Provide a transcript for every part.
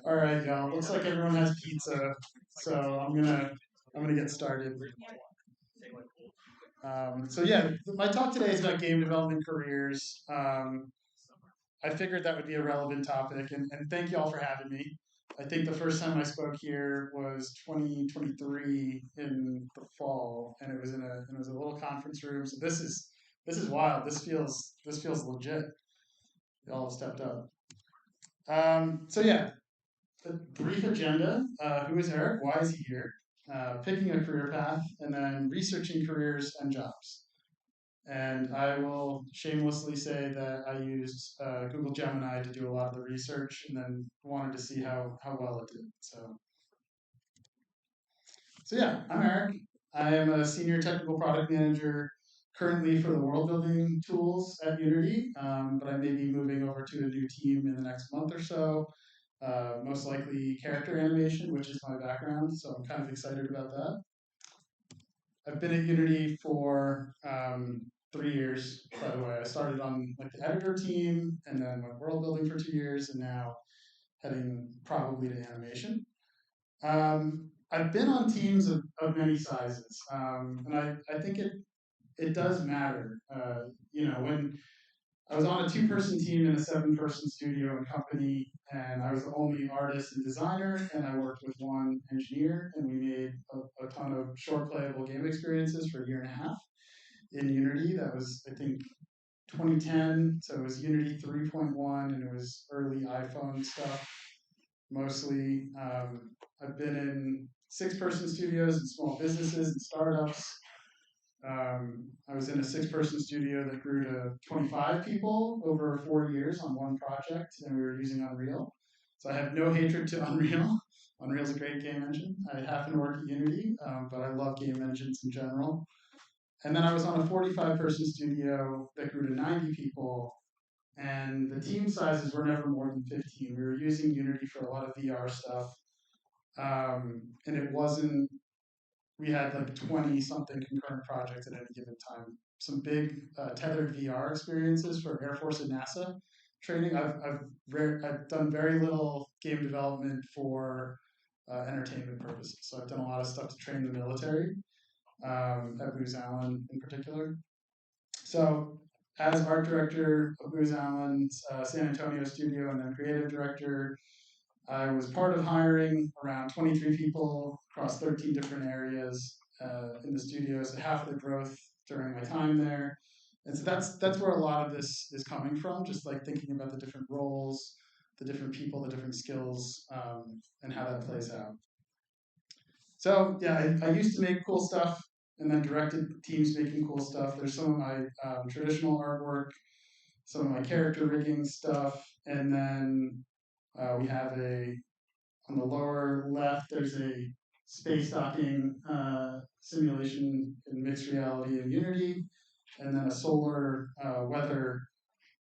All right, y'all. Looks like everyone has pizza, so I'm gonna get started. So yeah, my talk today is about game development careers. I figured that would be a relevant topic, and thank you all for having me. I think the first time I spoke here was 2023 in the fall, and it was a little conference room. So this is wild. This feels legit. Y'all have stepped up. So yeah, a brief agenda. Who is Eric? Why is he here? Picking a career path, and then researching careers and jobs. And I will shamelessly say that I used Google Gemini to do a lot of the research, and then wanted to see how well it did. So yeah, I'm Eric. I am a senior technical product manager currently for the world building tools at Unity, but I may be moving over to a new team in the next month or so. Most likely character animation, which is my background, so I'm kind of excited about that. I've been at Unity for 3 years, by the way. I started on like the editor team, and then went world building for 2 years, and now heading probably to animation. I've been on teams of many sizes, and I think it does matter. When I was on a two-person team in a seven-person studio and company, and I was the only artist and designer, and I worked with one engineer, and we made a ton of short playable game experiences for a year and a half in Unity. That was, I think, 2010, so it was Unity 3.1, and it was early iPhone stuff, mostly. I've been in six-person studios and small businesses and startups. I was in a six-person studio that grew to 25 people over 4 years on one project, and we were using Unreal. So I have no hatred to Unreal. Unreal's a great game engine. I happen to work at Unity, but I love game engines in general. And then I was on a 45-person studio that grew to 90 people, and the team sizes were never more than 15. We were using Unity for a lot of VR stuff, and it wasn't we had like 20 something concurrent projects at any given time. Some big tethered VR experiences for Air Force and NASA training. I've done very little game development for entertainment purposes. So I've done a lot of stuff to train the military, at Booz Allen in particular. So as art director of Booz Allen's San Antonio studio, and then creative director, I was part of hiring around 23 people across 13 different areas in the studios, half of the growth during my time there. And so that's where a lot of this is coming from, just like thinking about the different roles, the different people, the different skills, and how that plays out. So yeah, I used to make cool stuff and then directed teams making cool stuff. There's some of my traditional artwork, some of my character rigging stuff, and then we have on the lower left, there's a space docking simulation in mixed reality in Unity, and then a solar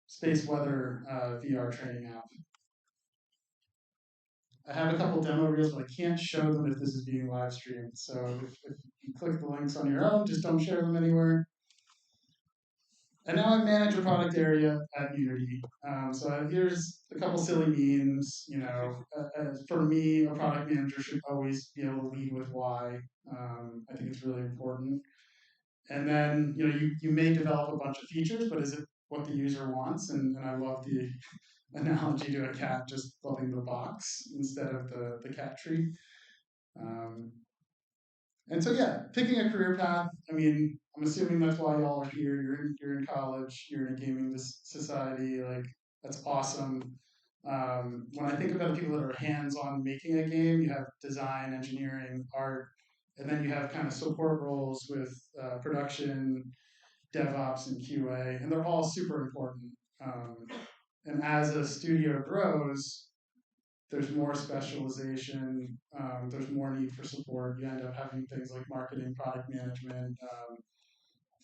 space weather VR training app. I have a couple demo reels, but I can't show them if this is being live streamed. So if you click the links on your own, just don't share them anywhere. And now I manage a product area at Unity. So here's a couple silly memes. For me, a product manager should always be able to lead with why. I think it's really important. And then you may develop a bunch of features, but is it what the user wants? And I love the analogy to a cat just loving the box instead of the cat tree. And so yeah, picking a career path. I mean, I'm assuming that's why y'all are here. You're in college. You're in a gaming society. Like that's awesome. When I think about the people that are hands-on making a game, you have design, engineering, art, and then you have kind of support roles with production, DevOps, and QA, and they're all super important. And as a studio grows, there's more specialization, there's more need for support. You end up having things like marketing, product management,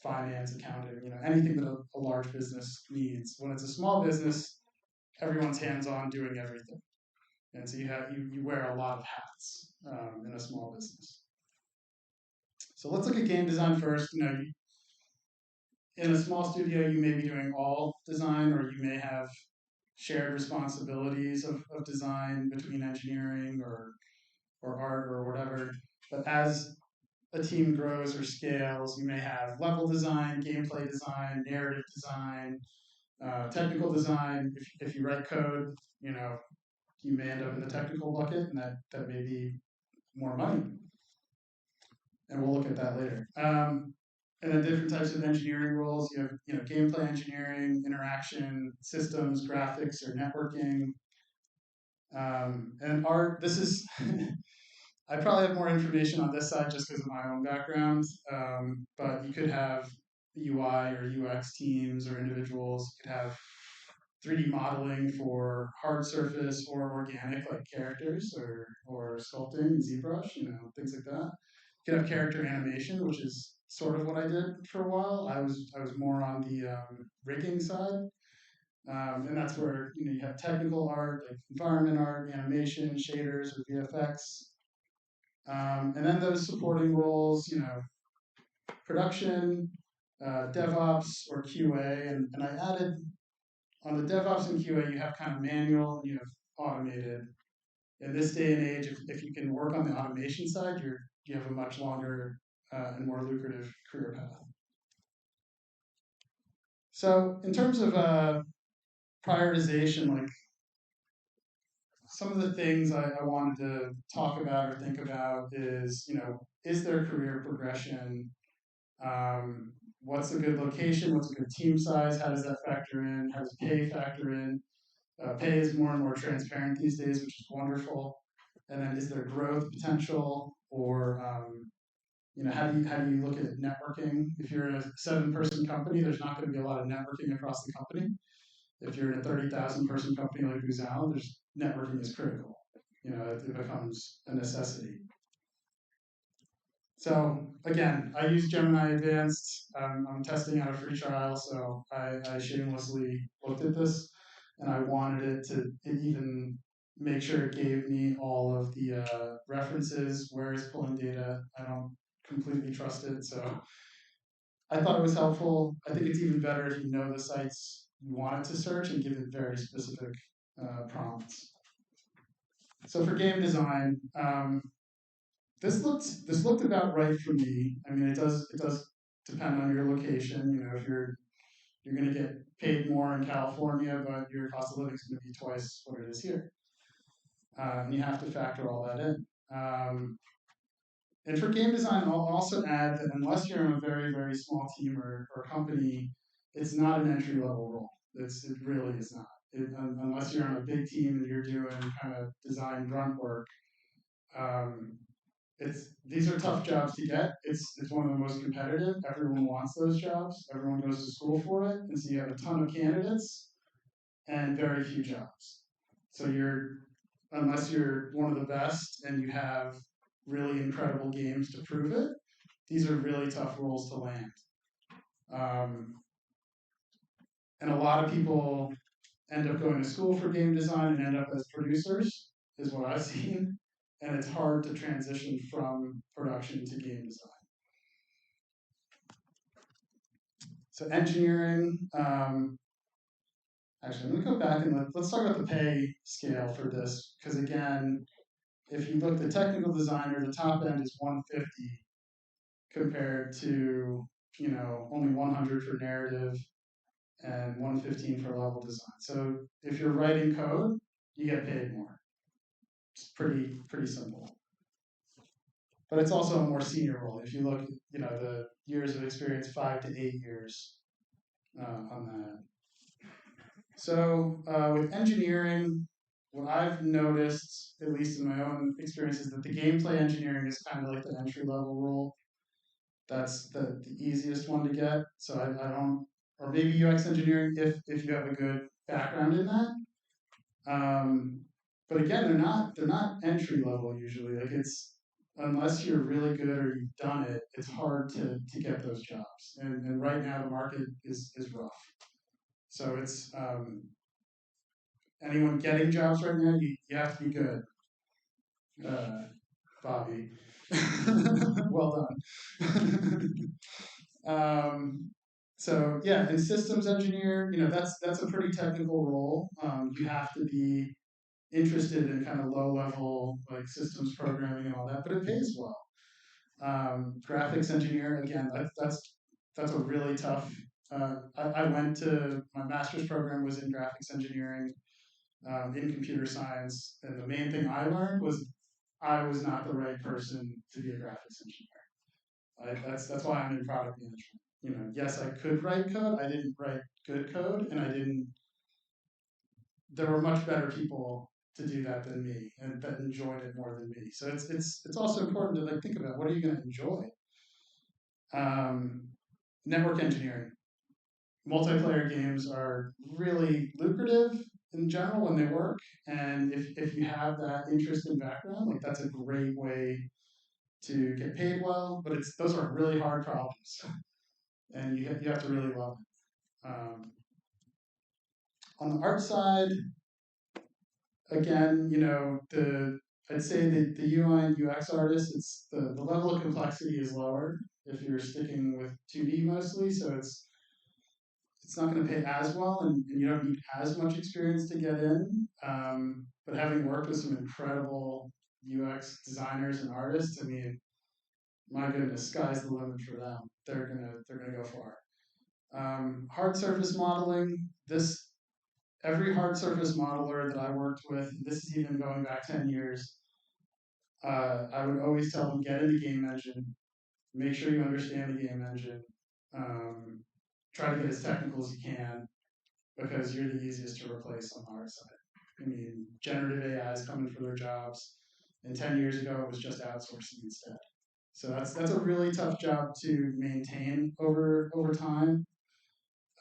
finance, accounting, anything that a large business needs. When it's a small business, everyone's hands-on doing everything. And so you wear a lot of hats in a small business. So let's look at game design first. In a small studio, you may be doing all design, or you may have shared responsibilities of design between engineering or art or whatever. But as a team grows or scales, you may have level design, gameplay design, narrative design, technical design. If you write code, you may end up in the technical bucket, and that may be more money. And we'll look at that later. And then different types of engineering roles. You have gameplay engineering, interaction, systems, graphics, or networking. And art. This is I probably have more information on this side just because of my own background. But you could have UI or UX teams or individuals. You could have 3D modeling for hard surface or organic, like characters or sculpting, ZBrush, things like that. You could have character animation, which is sort of what I did for a while. I was more on the rigging side, and that's where you have technical art, like environment art, animation, shaders, or VFX, and then those supporting roles, production, DevOps, or QA, and I added on the DevOps and QA, you have kind of manual and you have automated. In this day and age, if you can work on the automation side, you have a much longer and more lucrative career path. So in terms of prioritization, like some of the things I wanted to talk about or think about is there career progression? What's a good location? What's a good team size? How does that factor in? How does pay factor in? Pay is more and more transparent these days, which is wonderful. And then, is there growth potential, or how do you look at networking? If you're in a 7-person company, there's not going to be a lot of networking across the company. If you're in a 30,000-person company like Buzao, there's networking is critical. It becomes a necessity. So again, I use Gemini Advanced. I'm testing out a free trial, so I shamelessly looked at this, and I wanted it to even make sure it gave me all of the references, where it's pulling data. I don't completely trust it, so I thought it was helpful. I think it's even better if you know the sites you want it to search and give it very specific prompts. So for game design, this looked about right for me. I mean, it does depend on your location. If you're going to get paid more in California, but your cost of living is going to be twice what it is here, and you have to factor all that in. And for game design, I'll also add that unless you're in a very, very small team or company, it's not an entry level role. It really is not. Unless you're on a big team and you're doing kind of design grunt work, these are tough jobs to get. It's one of the most competitive. Everyone wants those jobs. Everyone goes to school for it, and so you have a ton of candidates and very few jobs. So unless you're one of the best and you have really incredible games to prove it, these are really tough roles to land. And a lot of people end up going to school for game design and end up as producers, is what I've seen. And it's hard to transition from production to game design. So engineering, actually, let me go back and let's talk about the pay scale for this, because again, if you look at the technical designer, the top end is 150 compared to only 100 for narrative and 115 for level design. So if you're writing code, you get paid more. It's pretty simple. But it's also a more senior role. If you look, the years of experience, 5 to 8 years on that. So with engineering, what I've noticed, at least in my own experience, is that the gameplay engineering is kind of like the entry level role. That's the easiest one to get. So I don't, or maybe UX engineering if you have a good background in that. But again, they're not entry level usually. Like unless you're really good or you've done it, it's hard to get those jobs. And right now the market is rough. So it's anyone getting jobs right now, you have to be good. Bobby. Well done. So yeah, and systems engineer, that's a pretty technical role. You have to be interested in kind of low level like systems programming and all that, but it pays well. Graphics engineer, again, that's a really tough. I went to my master's program was in graphics engineering, in computer science, and the main thing I learned was I was not the right person to be a graphics engineer. That's why I'm in product management. Yes, I could write code. I didn't write good code, and I didn't. There were much better people to do that than me, and that enjoyed it more than me. So it's also important to like think about what are you going to enjoy. Um, Network engineering, multiplayer games are really lucrative in general when they work, and if you have that interest and background, like that's a great way to get paid well. But those are really hard problems, and you have to really love it. On the art side, again, I'd say that the UI and UX artist, it's the level of complexity is lower if you're sticking with 2D mostly, so it's not going to pay as well, and you don't need as much experience to get in. But having worked with some incredible UX designers and artists, I mean, my goodness, sky's the limit for them. They're gonna go far. Hard surface modeling. This Every hard surface modeler that I worked with, this is even going back 10 years. I would always tell them get into game engine, make sure you understand the game engine, um, try to get as technical as you can because you're the easiest to replace on the hard side. I mean, generative AI is coming for their jobs, and 10 years ago it was just outsourcing instead. So that's a really tough job to maintain over time.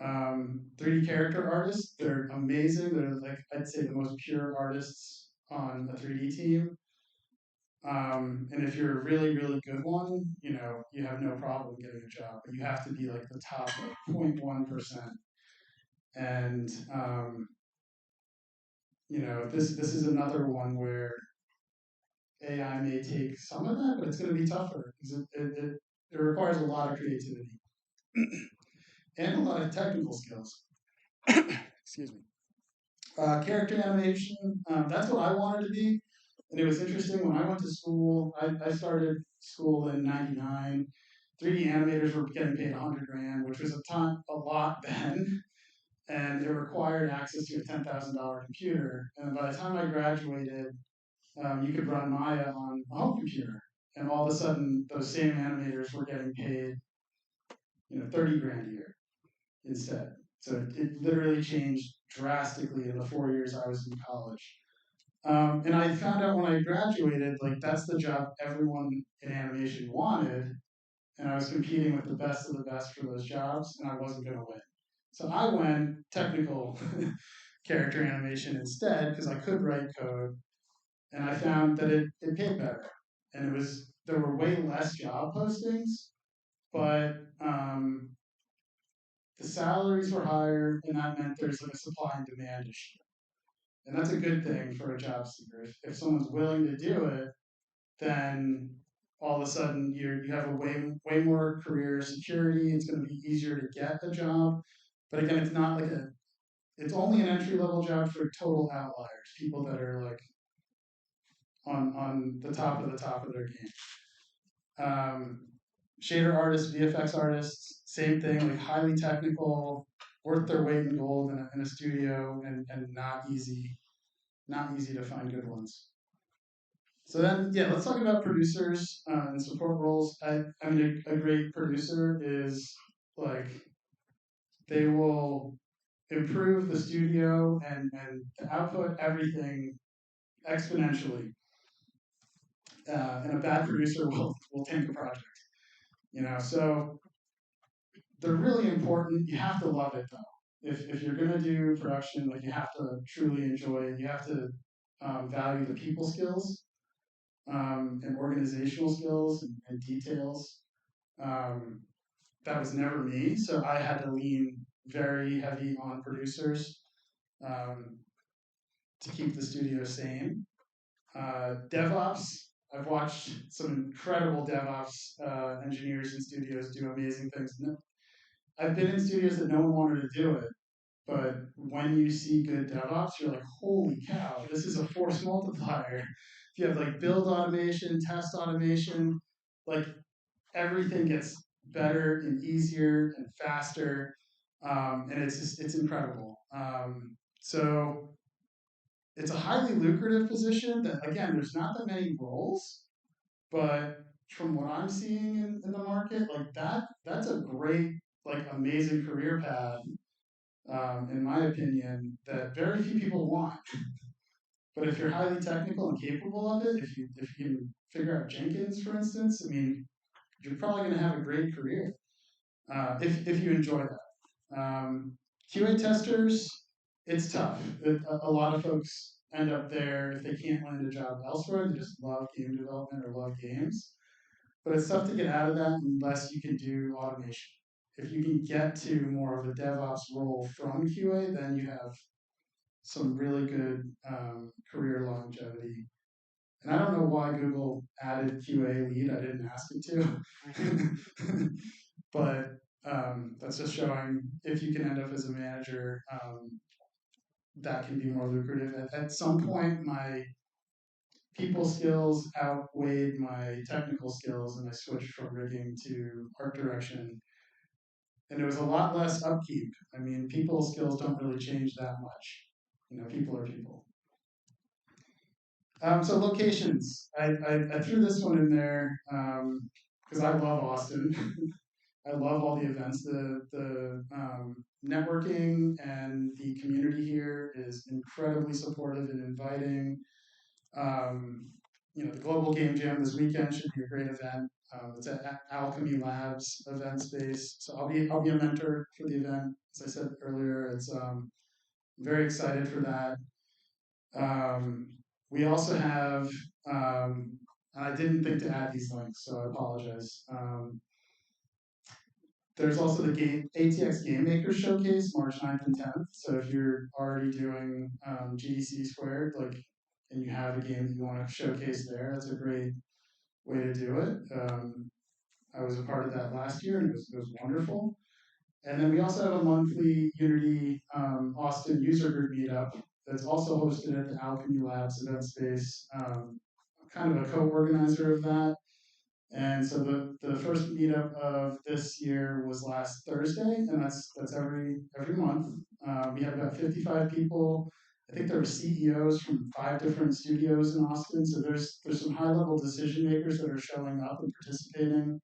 3D character artists, they're amazing. They're like I'd say the most pure artists on a 3D team. And if you're a really, really good one, you have no problem getting a job, but you have to be like the top 0.1%. And this is another one where AI may take some of that, but it's going to be tougher because it requires a lot of creativity and a lot of technical skills. Excuse me. Character animation, that's what I wanted to be. And it was interesting when I went to school, I started school in 99. 3D animators were getting paid 100 grand, which was a lot then. And it required access to a $10,000 computer. And by the time I graduated, you could run Maya on a home computer. And all of a sudden, those same animators were getting paid, 30 grand a year instead. So it literally changed drastically in the 4 years I was in college. And I found out when I graduated, like that's the job everyone in animation wanted, and I was competing with the best of the best for those jobs, and I wasn't going to win. So I went technical character animation instead because I could write code, and I found that it paid better, and there were way less job postings, but the salaries were higher, and that meant there's like a supply and demand issue. And that's a good thing for a job seeker. If someone's willing to do it, then all of a sudden you have a way more career security. It's going to be easier to get a job. But again, it's only an entry level job for total outliers, people that are like on the top of their game. Shader artists, VFX artists, same thing, like highly technical, worth their weight in gold in a studio, and not easy to find good ones. So then, yeah, let's talk about producers and support roles. I mean, a great producer is like they will improve the studio and output everything exponentially. And a bad producer will tank a project. So they're really important. You have to love it though. If you're gonna do production, like you have to truly enjoy it. You have to value the people skills and organizational skills and details. Um, that was never me, so I had to lean very heavy on producers um, to keep the studio sane. DevOps, I've watched some incredible DevOps engineers in studios do amazing things. I've been in studios that no one wanted to do it, but when you see good DevOps, you're like, holy cow, this is a force multiplier. If you have like build automation, test automation, like everything gets better and easier and faster, and it's incredible. So it's a highly lucrative position. That again, there's not that many roles, but from what I'm seeing in the market, like that's a great, like amazing career path, in my opinion, that very few people want. But if you're highly technical and capable of it, if you can figure out Jenkins, for instance, I mean, you're probably going to have a great career, if you enjoy that. QA testers, it's tough. A lot of folks end up there if they can't land a job elsewhere. They just love game development or love games. But it's tough to get out of that unless you can do automation. If you can get to more of a DevOps role from QA, then you have some really good, career longevity. And I don't know why Google added QA lead. I didn't ask it to. But that's just showing if you can end up as a manager, that can be more lucrative. At some point, my people skills outweighed my technical skills, and I switched from rigging to art direction. And it was a lot less upkeep. I mean, people skills don't really change that much. You know, people are people. So locations, I threw this one in there because I love Austin. I love all the events. The networking and the community here is incredibly supportive and inviting. Um, you know, the Global Game Jam this weekend should be a great event. It's at Alchemy Labs event space, so I'll be a mentor for the event. As I said earlier, it's very excited for that. Um, we also have, and I didn't think to add these links, so I apologize. There's also the ATX Game Maker Showcase, March 9th and 10th. So if you're already doing GDC squared, like, and you have a game that you want to showcase there, that's a great way to do it. I was a part of that last year, and it was wonderful. And then we also have a monthly Unity Austin user group meetup that's also hosted at the Alchemy Labs event space. Kind of a co-organizer of that. And so the first meetup of this year was last Thursday, and that's every month. We had about 55 people. I think there were CEOs from 5 different studios in Austin. So there's some high level decision makers that are showing up and participating.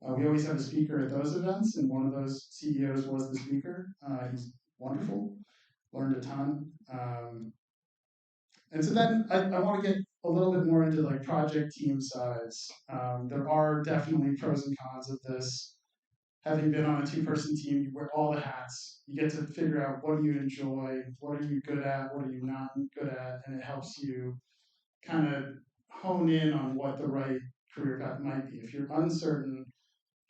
We always have a speaker at those events, and one of those CEOs was the speaker. He's wonderful, learned a ton. And so then I want to get a little bit more into like project team size. There are definitely pros and cons of this. Having been on a 2-person team, you wear all the hats. You get to figure out what do you enjoy, what are you good at, what are you not good at, and it helps you kind of hone in on what the right career path might be. If you're uncertain,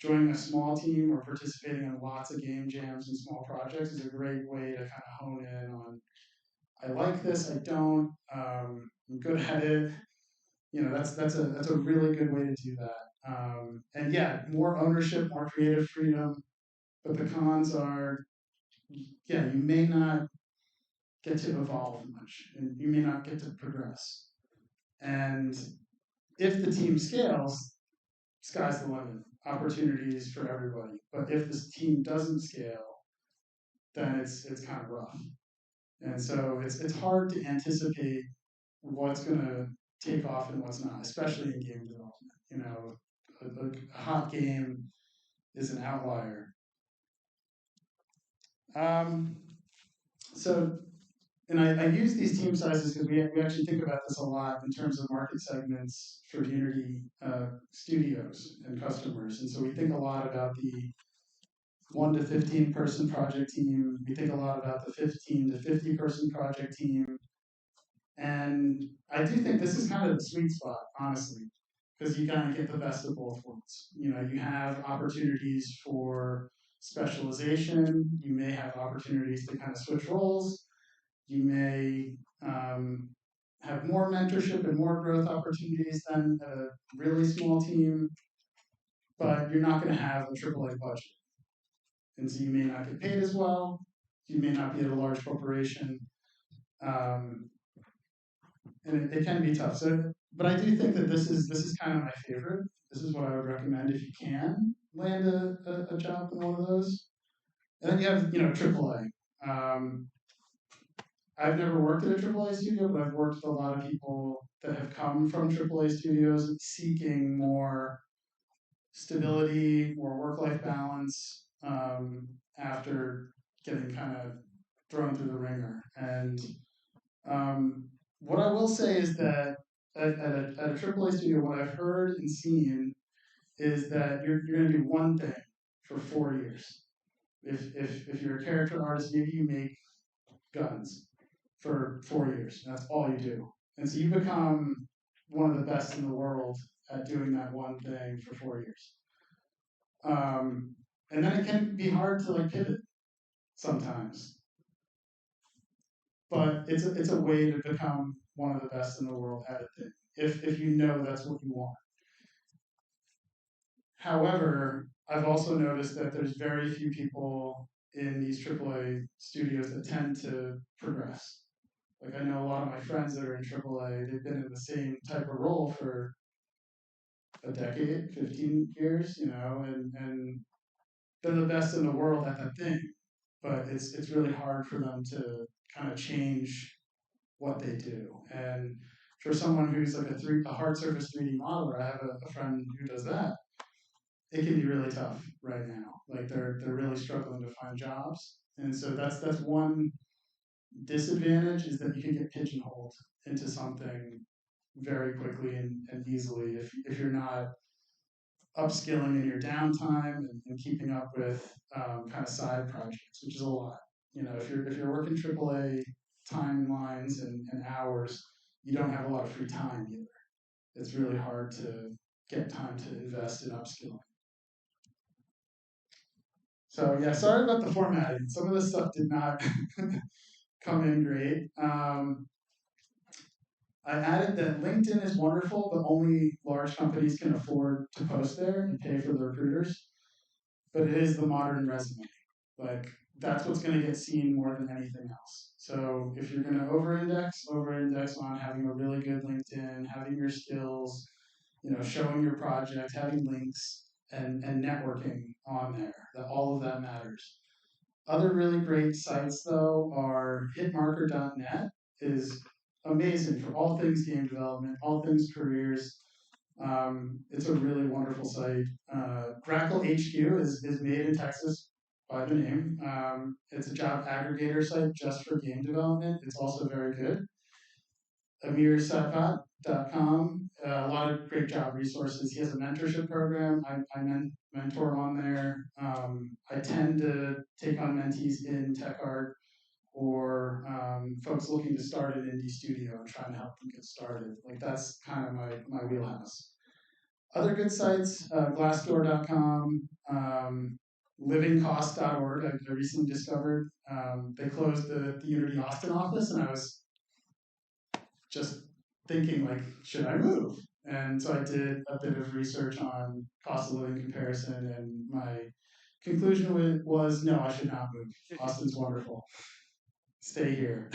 joining a small team or participating in lots of game jams and small projects is a great way to kind of hone in on, I like this, I don't, I'm good at it. You know, that's a really good way to do that. And yeah, more ownership, more creative freedom. But the cons are, yeah, you may not get to evolve much, and you may not get to progress. And if the team scales, sky's the limit. Opportunities for everybody. But if this team doesn't scale, then it's kind of rough. And so it's hard to anticipate what's going to take off and what's not, especially in game development. You know, a hot game is an outlier. Um, so, and I use these team sizes because we actually think about this a lot in terms of market segments for Unity studios and customers. And so we think a lot about the 1 to 15 person project team. We think a lot about the 15 to 50 person project team. And I do think this is kind of the sweet spot, honestly, because you kind of get the best of both worlds. You know, you have opportunities for specialization. You may have opportunities to kind of switch roles. You may have more mentorship and more growth opportunities than a really small team, but you're not going to have a AAA budget. and so you may not get paid as well. You may not be at a large corporation, um, and it can be tough. So, but I do think that this is kind of my favorite. This is what I would recommend if you can land a job in one of those. And then you have AAA. Um, I've never worked at a AAA studio, but I've worked with a lot of people that have come from AAA studios seeking more stability, more work-life balance after getting kind of thrown through the ringer. And what I will say is that at a AAA studio, what I've heard and seen is that you're going to do one thing for 4 years. If you're a character artist, maybe you make guns for 4 years. That's all you do. And so you become one of the best in the world at doing that one thing for 4 years. And then it can be hard to like pivot sometimes, but it's a way to become one of the best in the world at a thing if you know that's what you want. However, I've also noticed that there's very few people in these AAA studios that tend to progress. Like I know a lot of my friends that are in AAA, they've been in the same type of role for a decade, 15 years, and they're the best in the world at that thing. But it's really hard for them to kind of change what they do. And for someone who's like a hard surface 3D modeler, I have a friend who does that. It can be really tough right now. Like they're really struggling to find jobs, and so that's one disadvantage is that you can get pigeonholed into something very quickly and easily if you're not upskilling in your downtime and keeping up with kind of side projects, which is a lot. If you're working AAA timelines and hours, you don't have a lot of free time either. It's really hard to get time to invest in upskilling. So yeah, sorry about the formatting. Some of this stuff did not come in great. I added that LinkedIn is wonderful, but only large companies can afford to post there and pay for the recruiters. But it is the modern resume. Like that's what's going to get seen more than anything else. So if you're going to over-index on having a really good LinkedIn, having your skills, showing your project, having links, and networking on there. All of that matters. Other really great sites though are hitmarker.net is amazing for all things game development, all things careers. It's a really wonderful site. Grackle HQ is made in Texas by the name. It's a job aggregator site just for game development. It's also very good. AmirSatpat.com, a lot of great job resources. He has a mentorship program. I mentor on there. I tend to take on mentees in tech art or folks looking to start an indie studio and trying to help them get started. Like that's kind of my wheelhouse. Other good sites, Glassdoor.com, livingcost.org. I recently discovered they closed the Unity Austin office, and I was just thinking like, should I move? And so I did a bit of research on cost of living comparison, and my conclusion was no, I should not move. Austin's wonderful. Stay here.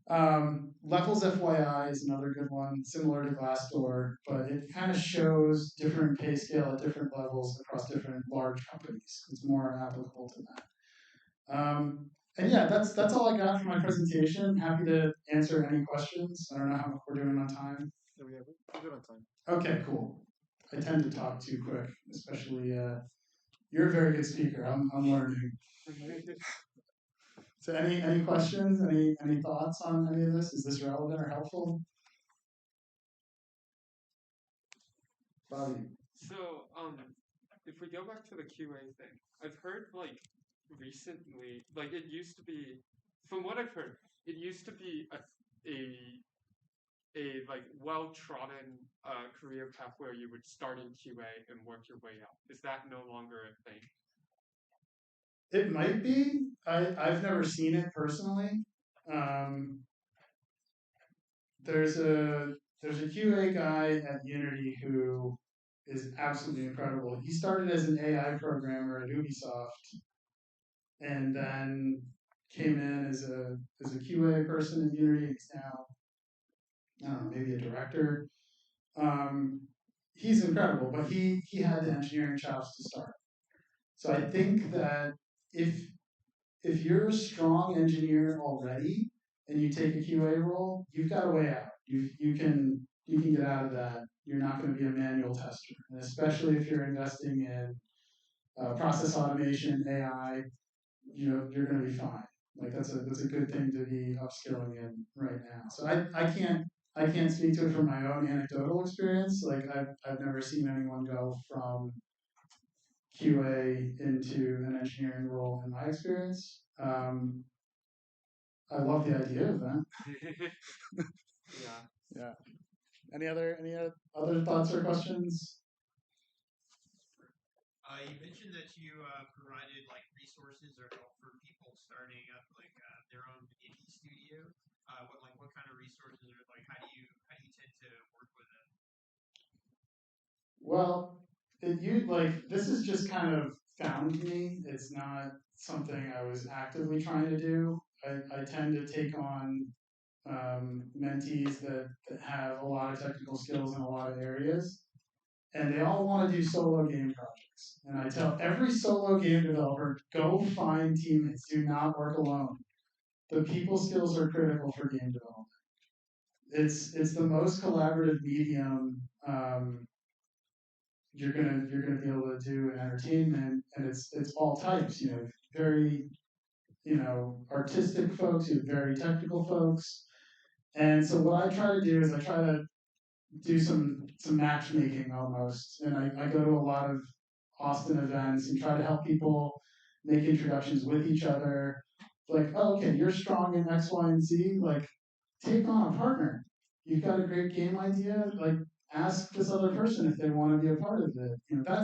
Levels FYI is another good one, similar to Glassdoor, but it kind of shows different pay scale at different levels across different large companies. It's more applicable to that. And yeah, that's all I got for my presentation. Happy to answer any questions. I don't know how we're doing on time. Yeah, we're good on time. Okay, cool. I tend to talk too quick, especially you're a very good speaker. I'm learning. So any questions? Any thoughts on any of this? Is this relevant or helpful? Bobby. So, if we go back to the QA thing, I've heard like recently, like it used to be, from what I've heard, it used to be a like well-trodden career path where you would start in QA and work your way up. Is that no longer a thing? It might be. I've never seen it personally. There's a QA guy at Unity who is absolutely incredible. He started as an AI programmer at Ubisoft, and then came in as a QA person in Unity. He's now, I don't know, maybe a director. Um, he's incredible, but he had the engineering chops to start. So I think that if if you're a strong engineer already and you take a QA role, you've got a way out. You can get out of that. You're not going to be a manual tester, and especially if you're investing in process automation, AI. You're going to be fine. Like that's a good thing to be upskilling in right now. So I can't speak to it from my own anecdotal experience. Like I've never seen anyone go from QA into an engineering role in my experience. I love the idea of that. Yeah. Yeah. Any other thoughts or questions? You mentioned that you provided like resources or help for people starting up like their own indie studio. What kind of resources or like how do you tend to work with them? Well, you like this is just kind of found me. It's not something I was actively trying to do. I tend to take on mentees that have a lot of technical skills in a lot of areas, and they all want to do solo game projects. And I tell every solo game developer, go find teammates. Do not work alone. The people skills are critical for game development. It's the most collaborative medium you're gonna be able to do in entertainment, and it's all types. Very artistic folks. You have very technical folks. And so what I try to do is I try to do some matchmaking almost, and I go to a lot of Austin events and try to help people make introductions with each other. Like, oh, okay, you're strong in X, Y, and Z. Like, take on a partner. You've got a great game idea. Like, ask this other person if they want to be a part of it.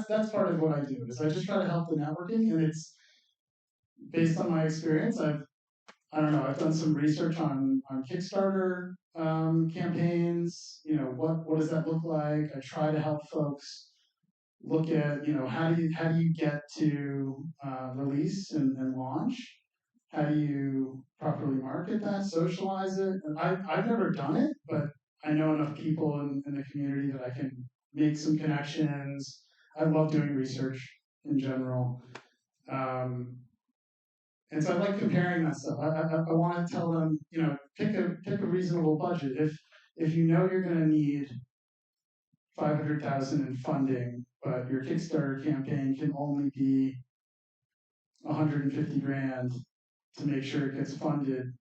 That's part of what I do. Is I just try to help the networking, and it's based on my experience. I don't know. I've done some research on Kickstarter campaigns. What does that look like? I try to help folks look at how do you get to release and launch. How do you properly market that, socialize it? And I've never done it, but I know enough people in the community that I can make some connections. I love doing research in general. Um, and so I like comparing that stuff. I want to tell them, pick a reasonable budget. If you know you're going to need 500,000 in funding, but your Kickstarter campaign can only be 150 grand to make sure it gets funded.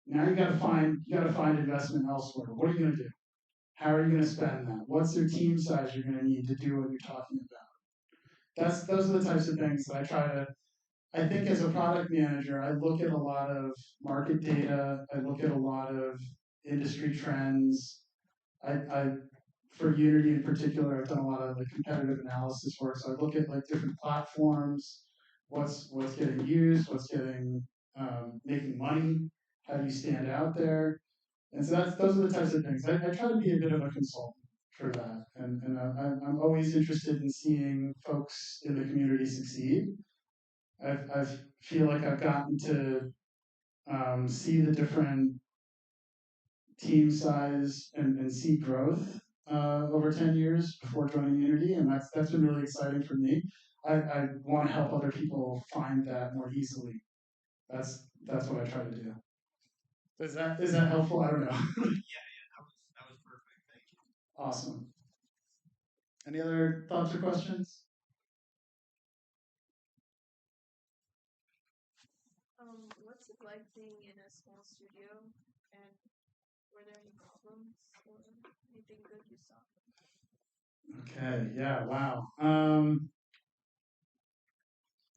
Now you got to find investment elsewhere. What are you going to do? How are you going to spend that? What's the team size you're going to need to do what you're talking about? Those are the types of things that I try to. I think as a product manager, I look at a lot of market data. I look at a lot of industry trends. I for Unity in particular, I've done a lot of like competitive analysis work. So I look at like different platforms, what's getting used, what's getting making money, how do you stand out there, and so those are the types of things. I try to be a bit of a consultant for that, and I'm always interested in seeing folks in the community succeed. I feel like I've gotten to see the different team size and see growth over 10 years before joining Unity, and that's been really exciting for me. I want to help other people find that more easily. That's what I try to do. Is that helpful? I don't know. That was perfect. Thank you. Awesome. Any other thoughts or questions? What's it like being in a small studio, and were there any problems or anything good you saw? Okay. Yeah. Wow.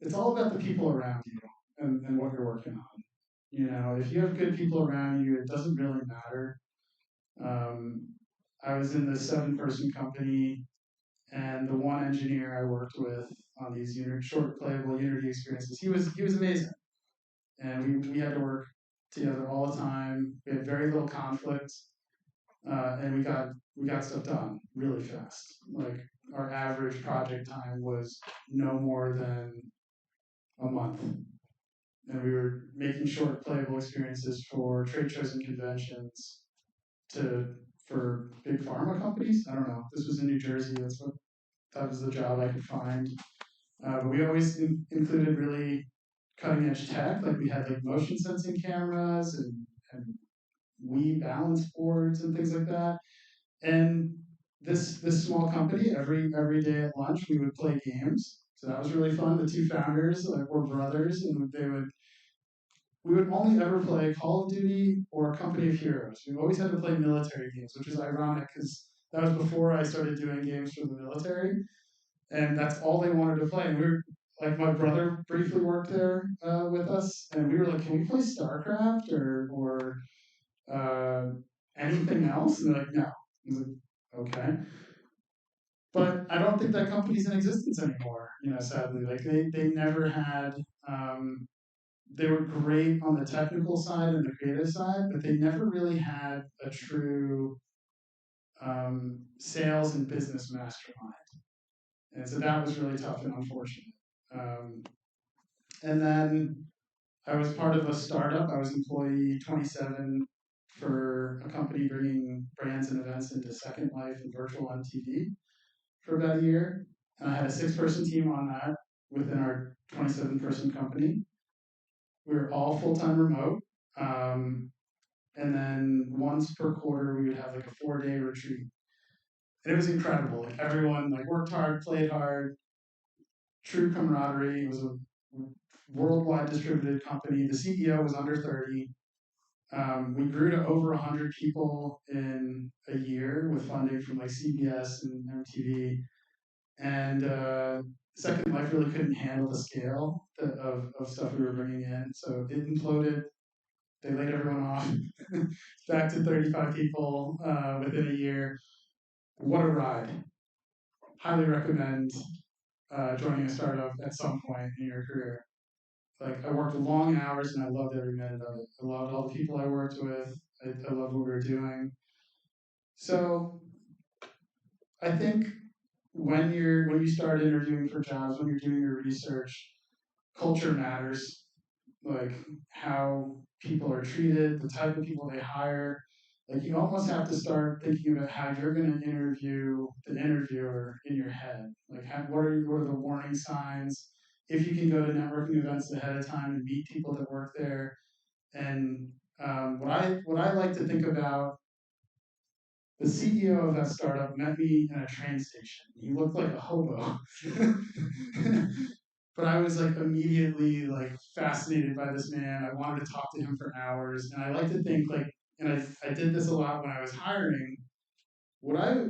It's all about the people around you and what you're working on. If you have good people around you, it doesn't really matter. Um, I was in this 7-person company, and the one engineer I worked with on these short playable Unity experiences, he was amazing, and we had to work together all the time. We had very little conflict. and we got stuff done really fast. Like our average project time was no more than a month, and we were making short playable experiences for trade shows and conventions to for big pharma companies. I don't know. This was in New Jersey. That was the job I could find. But we always included really cutting edge tech. Like we had like motion sensing cameras and Wii balance boards and things like that. And this small company, every day at lunch we would play games. So that was really fun. The two founders were brothers, and we would only ever play Call of Duty or Company of Heroes. We always had to play military games, which is ironic because that was before I started doing games for the military, and that's all they wanted to play. And we were like, my brother briefly worked there with us, and we were like, "Can we play StarCraft or anything else?" And they're like, "No." I was like, "Okay." But I don't think that company's in existence anymore. Sadly, like they never had. They were great on the technical side and the creative side, but they never really had a true sales and business mastermind. And so that was really tough and unfortunate. Um, and then I was part of a startup. I was employee 27 for a company bringing brands and events into Second Life and virtual MTV for about a year. And I had a 6-person team on that within our 27-person company. We were all full-time remote. And then once per quarter, we would have like a 4-day retreat. And it was incredible. Like everyone worked hard, played hard, true camaraderie. It was a worldwide distributed company. The CEO was under 30. We grew to over 100 people in a year with funding from like CBS and MTV. And Second Life really couldn't handle the scale of stuff we were bringing in. So it imploded. They laid everyone off. Back to 35 people within a year. What a ride. Highly recommend joining a startup at some point in your career. Like I worked long hours and I loved every minute of it. I loved all the people I worked with. I loved what we were doing. So I think when you start interviewing for jobs, when you're doing your research, culture matters. Like how people are treated, the type of people they hire. Like you almost have to start thinking about how you're going to interview the interviewer in your head. Like what are the warning signs? If you can go to networking events ahead of time and meet people that work there, and what I like to think about, the CEO of that startup met me in a train station. He looked like a hobo. But I was like immediately like fascinated by this man. I wanted to talk to him for hours. And I like to think and I did this a lot when I was hiring, would I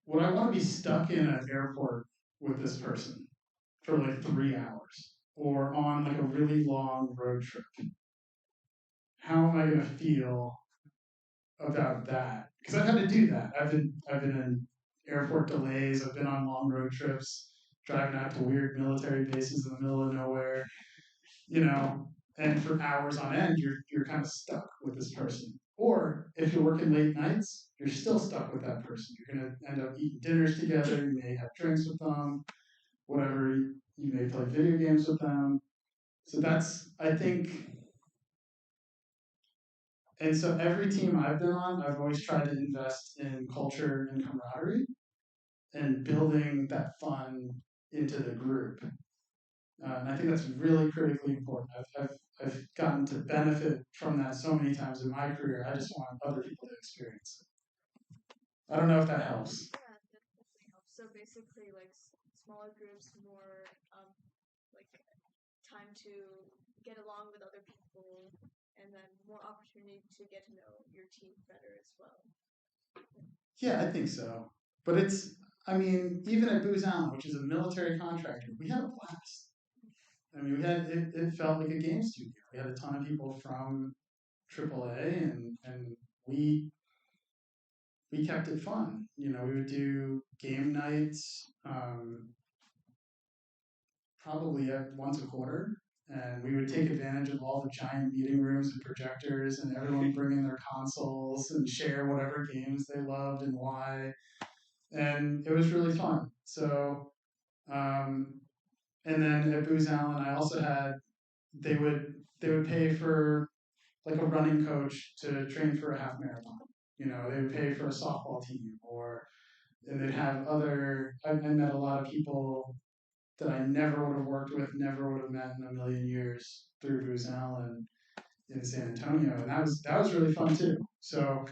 want to be stuck in an airport with this person for like 3 hours or on like a really long road trip? How am I gonna feel about that? Because I've had to do that. I've been in airport delays. I've been on long road trips, driving out to weird military bases in the middle of nowhere. And for hours on end, you're kind of stuck with this person. Or if you're working late nights, you're still stuck with that person. You're going to end up eating dinners together. You may have drinks with them, whatever. You may play video games with them. So that's, I think, and so every team I've been on, I've always tried to invest in culture and camaraderie and building that fun into the group. And I think that's really critically important. I've gotten to benefit from that so many times in my career. I just want other people to experience it. I don't know if that helps. Yeah, that definitely helps. So basically, like smaller groups, more like time to get along with other people, and then more opportunity to get to know your team better as well. Yeah, I think so. But even at Booz Allen, which is a military contractor, we had a blast. I mean, it felt like a game studio. We had a ton of people from AAA, and we kept it fun. We would do game nights, probably once a quarter, And we would take advantage of all the giant meeting rooms and projectors, and everyone bring in their consoles and share whatever games they loved and why. And it was really fun. So, um, and then at Booz Allen, I also had they would pay for like a running coach to train for a half marathon. They would pay for a softball team, and they'd have other. I met a lot of people that I never would have worked with, never would have met in a million years through Booz Allen in San Antonio, and that was really fun too. So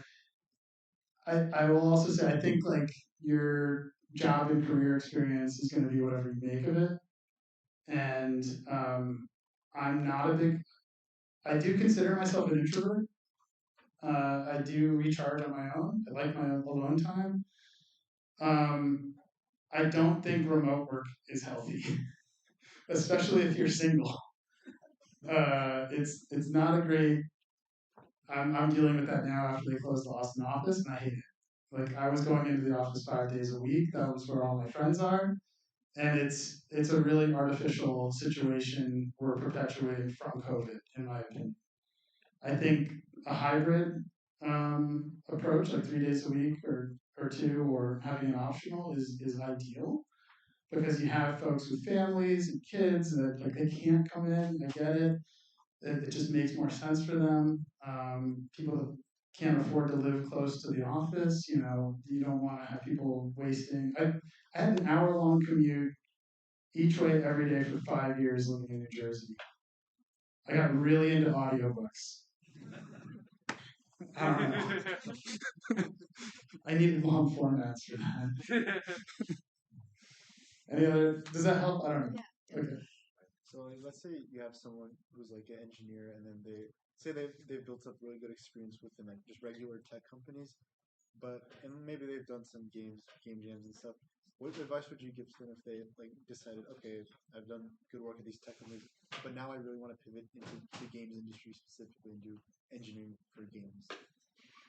I will also say I think like your job and career experience is going to be whatever you make of it, and I'm not a big. I do consider myself an introvert. I do recharge on my own. I like my alone time. Um, I don't think remote work is healthy, especially if you're single. It's not a great. I'm dealing with that now after they closed the Austin office, and I hate it. Like I was going into the office 5 days a week. That was where all my friends are, and it's a really artificial situation we're perpetuating from COVID, in my opinion. I think a hybrid approach, like 3 days a week or two, or having an optional, is ideal because you have folks with families and kids that like they can't come in. I get it. It just makes more sense for them. People that can't afford to live close to the office, you don't want to have people wasting. I had an hour-long commute each way every day for 5 years living in New Jersey. I got really into audiobooks. I don't know. I needed long formats for that. Any other? Does that help? I don't know. Okay. So let's say you have someone who's like an engineer, and then they say they've built up really good experience within like just regular tech companies, and maybe they've done some game jams and stuff. What advice would you give to them if they like decided, okay, I've done good work at these tech companies, but now I really want to pivot into the games industry specifically and do engineering for games?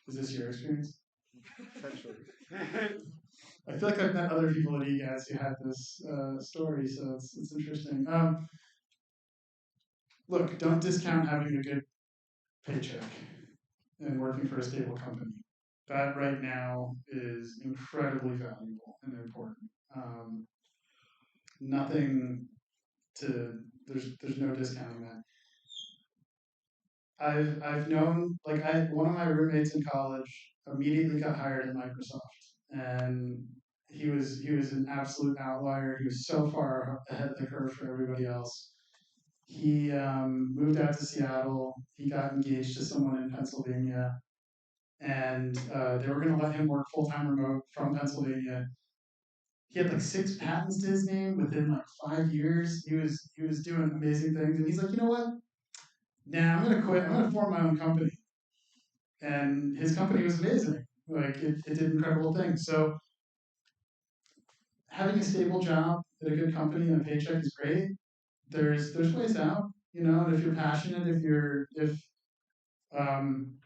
Is this your experience? Potentially. I feel like I've met other people at EGaDS who had this story, so it's interesting. Look, don't discount having a good paycheck and working for a stable company. That right now is incredibly valuable and important. Nothing to there's no discounting that. I've known one of my roommates in college immediately got hired at Microsoft, and he was an absolute outlier. He was so far ahead of the curve for everybody else. He moved out to Seattle. He got engaged to someone in Pennsylvania, and they were going to let him work full time remote from Pennsylvania. He had like 6 patents to his name within like 5 years. He was doing amazing things, and he's like, you know what? Nah, I'm gonna quit. I'm gonna form my own company. And his company was amazing. Like it did incredible things. So having a stable job at a good company and a paycheck is great. There's ways out, and if you're passionate, um,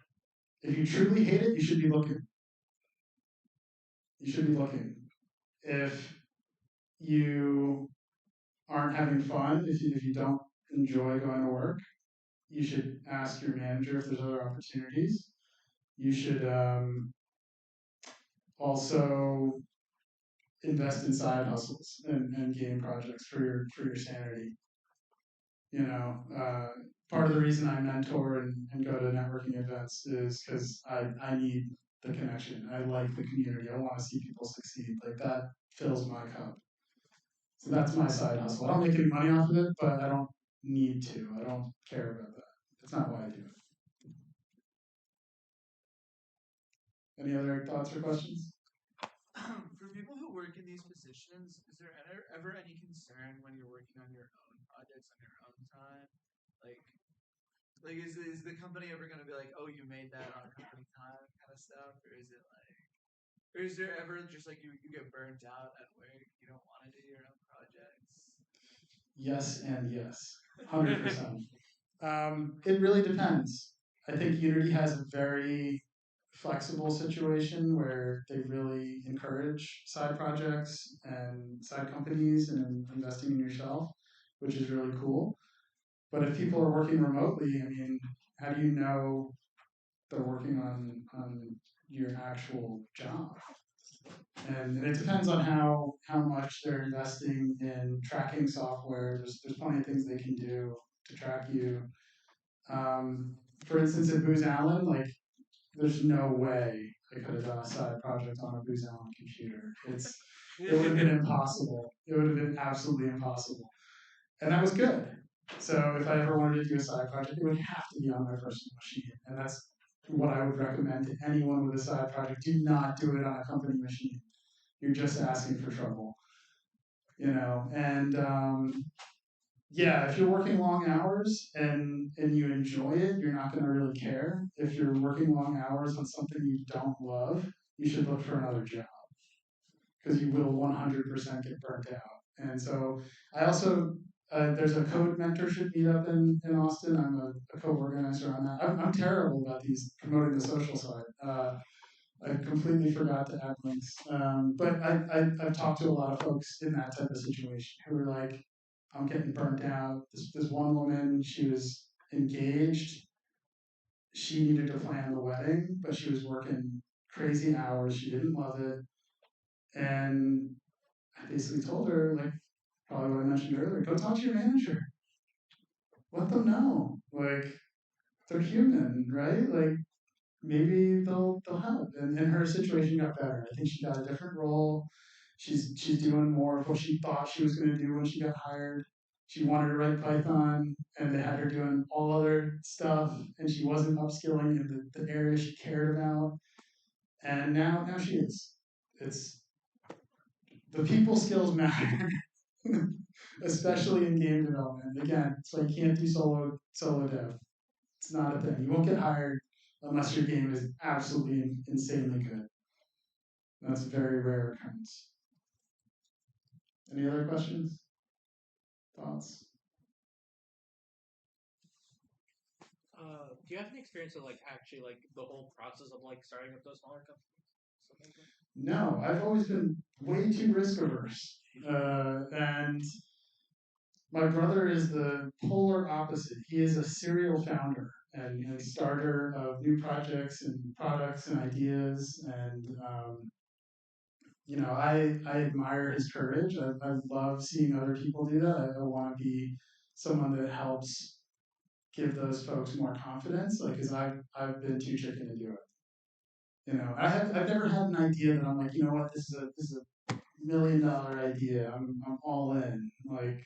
if you truly hate it, you should be looking. You should be looking. If you aren't having fun, if you don't enjoy going to work, you should ask your manager if there's other opportunities. You should also invest in side hustles and game projects for your sanity. Part of the reason I mentor and go to networking events is because I need the connection. I like the community. I want to see people succeed. Like that fills my cup. So that's my side hustle. I don't make any money off of it, but I don't need to. I don't care about that. That's not why I do it. Any other thoughts or questions? For people who work in these positions, is there ever any concern when you're working on your own projects on your own time? Like is the company ever going to be like, oh, you made that on company time kind of stuff, or is it like, or is there ever just like you get burnt out at work, you don't want to do your own projects? Yes and yes, 100%. It really depends. I think Unity has a very flexible situation where they really encourage side projects and side companies and investing in yourself, which is really cool. But if people are working remotely, I mean, how do you know they're working on your actual job? And it depends on how much they're investing in tracking software. There's plenty of things they can do to track you. For instance, at Booz Allen, like there's no way I could have done a side project on a Booz Allen computer. It would have been impossible. It would have been absolutely impossible. And that was good. So if I ever wanted to do a side project, it would have to be on my personal machine. And that's what I would recommend to anyone with a side project. Do not do it on a company machine. You're just asking for trouble. And yeah, if you're working long hours and you enjoy it, you're not going to really care. If you're working long hours on something you don't love, you should look for another job because you will 100% get burnt out. And so I also, there's a code mentorship meetup in Austin. I'm a co-organizer on that. I'm terrible about promoting the social side. I completely forgot to add links. But I've talked to a lot of folks in that type of situation who are like, I'm getting burnt out. This one woman, she was engaged. She needed to plan the wedding, but she was working crazy hours. She didn't love it. And I basically told her, like, probably what I mentioned earlier, go talk to your manager. Let them know. Like, they're human, right? Like, maybe they'll help. And her situation got better. I think she got a different role. She's doing more of what she thought she was going to do when she got hired. She wanted to write Python, and they had her doing all other stuff, and she wasn't upskilling in the area she cared about. And now she is. It's the people skills matter, especially in game development. Again, so you can't do solo dev. It's not a thing. You won't get hired unless your game is absolutely insanely good. That's a very rare occurrence. Any other questions? Thoughts? Do you have any experience of like actually like the whole process of like starting up those smaller companies? Something like that? No, I've always been way too risk averse. And my brother is the polar opposite. He is a serial founder and starter of new projects and products and ideas. And, I admire his courage. I love seeing other people do that. I want to be someone that helps give those folks more confidence, like, because I've been too chicken to do it. I've never had an idea that I'm like, you know what, this is a $1 million idea. I'm all in. Like,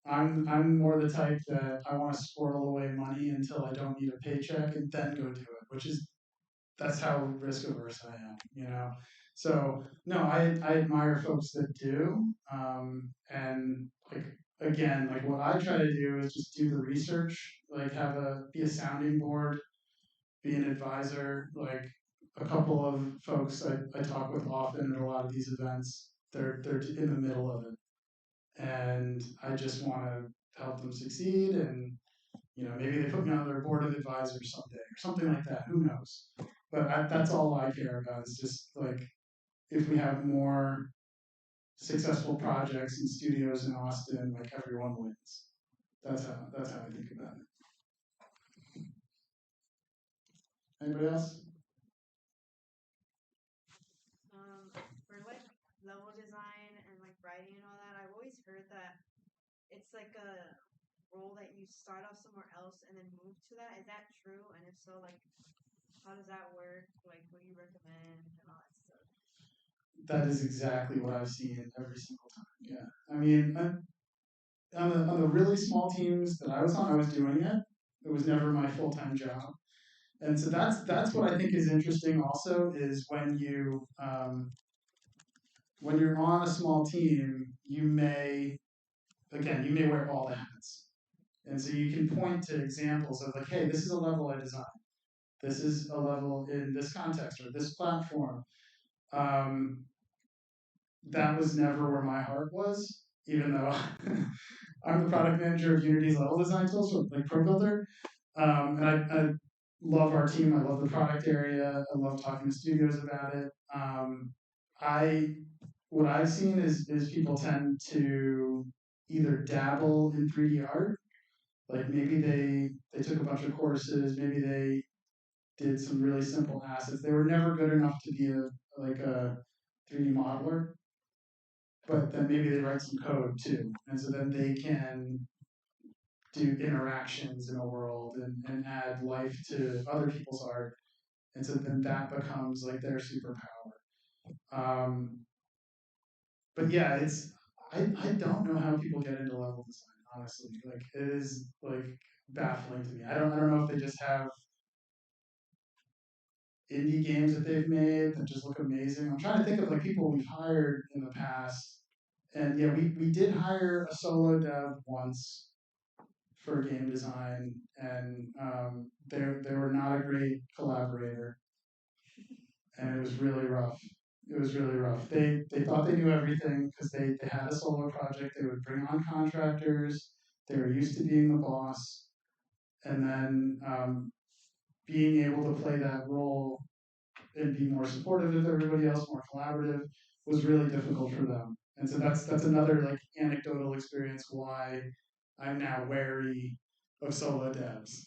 I'm more the type that I want to squirrel away money until I don't need a paycheck and then go do it, that's how risk averse I am. So no, I admire folks that do, and like again, like what I try to do is just do the research, like be a sounding board, be an advisor. Like a couple of folks I talk with often at a lot of these events, they're in the middle of it, and I just want to help them succeed. And maybe they put me on their board of advisors someday or something like that. Who knows? But that's all I care about is just like if we have more successful projects and studios in Austin, like everyone wins. That's how I think about it. Anybody else? For like level design and like writing and all that, I've always heard that it's like a role that you start off somewhere else and then move to that. Is that true? And if so, like, how does that work? Like, what do you recommend and all that stuff? That is exactly what I've seen every single time. Yeah, I mean, on the really small teams that I was on, I was doing it. It was never my full-time job, and so that's what I think is interesting. Also, is when you're on a small team, you may wear all the hats, and so you can point to examples of like, hey, this is a level I designed. This is a level in this context or this platform. That was never where my heart was, even though I'm the product manager of Unity's level design tools, so like Pro Builder. And I love our team. I love the product area. I love talking to studios about it. What I've seen is people tend to either dabble in 3D art, Like maybe they took a bunch of courses, maybe they did some really simple assets. They were never good enough to be a 3D modeler, but then maybe they write some code too, and so then they can do interactions in a world and add life to other people's art, and so then that becomes like their superpower. But yeah, I don't know how people get into level design. Honestly, like it is like baffling to me. I don't know if they just have indie games that they've made that just look amazing. I'm trying to think of like people we've hired in the past, and yeah, we did hire a solo dev once for game design, and they were not a great collaborator, and it was really rough. It was really rough. They thought they knew everything because they had a solo project. They would bring on contractors. They were used to being the boss, and then being able to play that role and be more supportive of everybody else, more collaborative, was really difficult for them. And so that's another like anecdotal experience why I'm now wary of solo devs.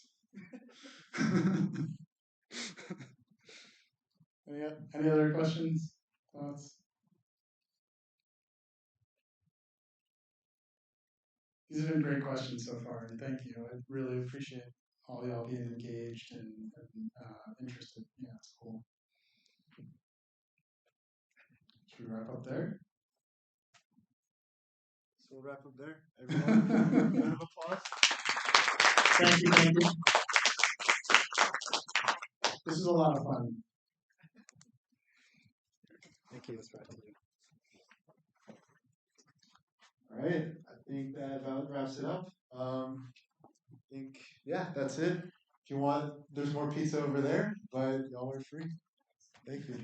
any other questions, thoughts? These have been great questions so far, and thank you. I really appreciate all y'all being engaged and interested. Yeah, it's cool. Should we wrap up there? So we'll wrap up there. Everyone, round of applause. Thank you, thank you. This is a lot of fun. Thank you. All right. I think that about wraps it up. I think, yeah, that's it. If you want, there's more pizza over there, but y'all are free. Thank you.